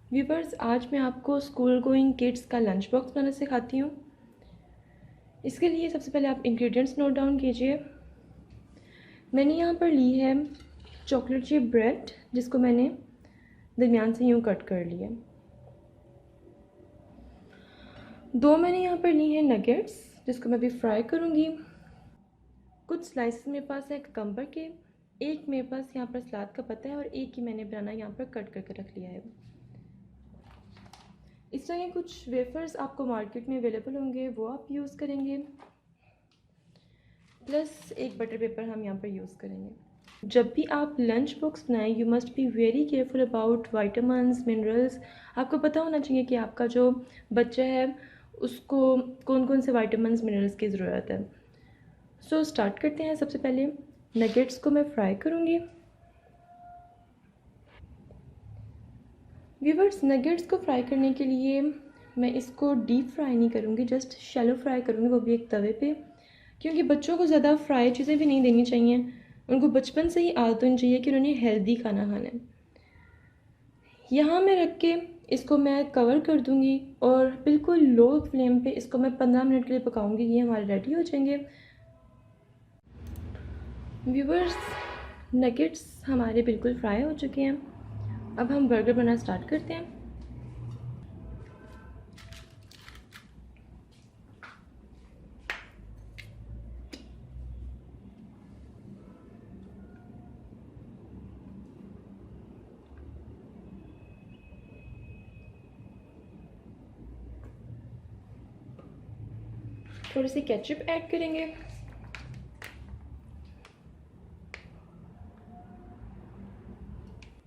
Viewers, आज मैं आपको स्कूल गोइंग किड्स का लंच बॉक्स बनाना सिखाती हूँ। इसके लिए सबसे पहले आप इंग्रेडिएंट्स नोट डाउन कीजिए। मैंने यहाँ पर ली है चॉकलेट चिप ब्रेड, जिसको मैंने दरमियान से यूँ कट कर लिया। 2 मैंने यहाँ पर ली है नगेट्स, जिसको मैं अभी फ्राई करूँगी। कुछ स्लाइसेस मेरे पास है ककम्बर के, एक मेरे पास यहाँ पर सलाद का पत्ता है और एक ही मैंने बनाना यहाँ पर कट करके रख लिया है। इस तरह के कुछ वेफर्स आपको मार्केट में अवेलेबल होंगे, वो आप यूज़ करेंगे। प्लस एक बटर पेपर हम यहाँ पर यूज़ करेंगे। जब भी आप लंच बॉक्स बनाएं, you must be very careful about vitamins, minerals. आपको पता होना चाहिए कि आपका जो बच्चा है उसको कौन कौन से वाइटामिन्स, मिनरल्स की ज़रूरत है। सो स्टार्ट करते हैं। सबसे पहले नगेट्स को मैं फ्राई करूँगी। व्यूवर्स, नगेट्स को फ्राई करने के लिए मैं इसको डीप फ्राई नहीं करूँगी, जस्ट शैलो फ्राई करूँगी, वो भी एक तवे पे, क्योंकि बच्चों को ज़्यादा फ्राई चीज़ें भी नहीं देनी चाहिए। उनको बचपन से ही आदत होनी चाहिए कि उन्होंने हेल्दी खाना खाना है। यहाँ मैं रख के इसको मैं कवर कर दूँगी और बिल्कुल लो फ्लेम पे इसको मैं 15 मिनट के लिए पकाऊँगी। ये हमारे रेडी हो जाएंगे। व्यूवर्स, नगेट्स हमारे बिल्कुल फ्राई हो चुके हैं। अब हम बर्गर बनाना स्टार्ट करते हैं। थोड़ी सी केचप ऐड करेंगे।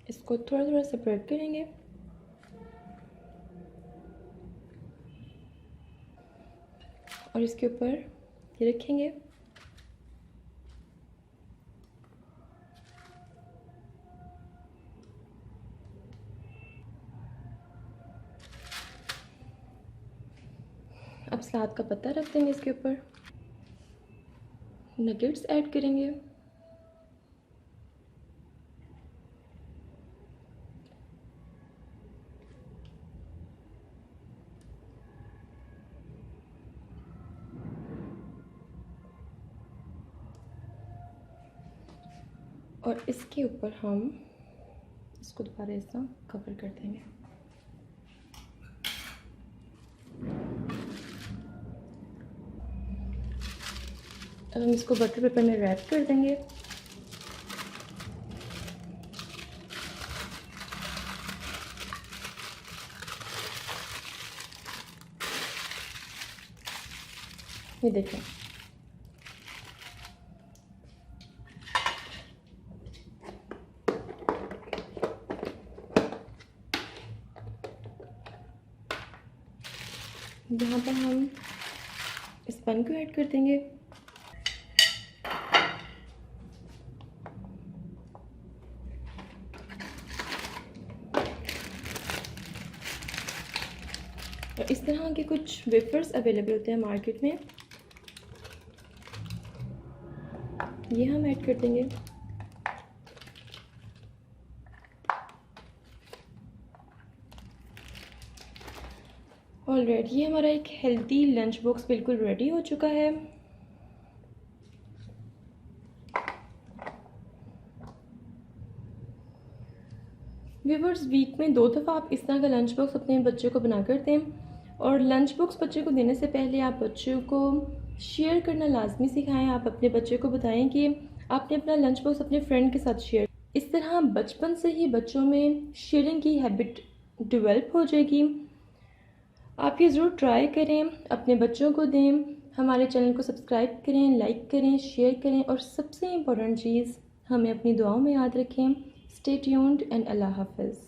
इसको थोड़ा थोड़ा सेपरेट करेंगे और इसके ऊपर ये रखेंगे। अब सलाद का पत्ता रख देंगे इसके ऊपर। नगेट्स ऐड करेंगे। और इसके ऊपर हम इसको दोबारा ऐसा कवर कर देंगे। अब हम इसको बटर पेपर में रैप कर देंगे। ये देखें, यहाँ पर हम इस बन को ऐड कर देंगे। और इस तरह के कुछ वेफर्स अवेलेबल होते हैं मार्केट में, ये हम ऐड कर देंगे। ऑलरेडी ये हमारा एक हेल्दी लंच बॉक्स बिल्कुल रेडी हो चुका है। व्यूवर्स, वीक में 2 दफ़ा आप इस तरह का लंच बॉक्स अपने बच्चे को बना कर दें। और लंच बॉक्स बच्चे को देने से पहले आप बच्चों को शेयर करना लाजमी सिखाएं। आप अपने बच्चे को बताएं कि आपने अपना लंच बॉक्स अपने फ्रेंड के साथ शेयर। इस तरह बचपन से ही बच्चों में शेयरिंग की हैबिट डेवलप हो जाएगी। आप ये ज़रूर ट्राई करें, अपने बच्चों को दें। हमारे चैनल को सब्सक्राइब करें, लाइक करें, शेयर करें और सबसे इम्पोर्टेंट चीज़, हमें अपनी दुआओं में याद रखें। स्टे ट्यून्ड एंड अल्लाह हाफ़िज़।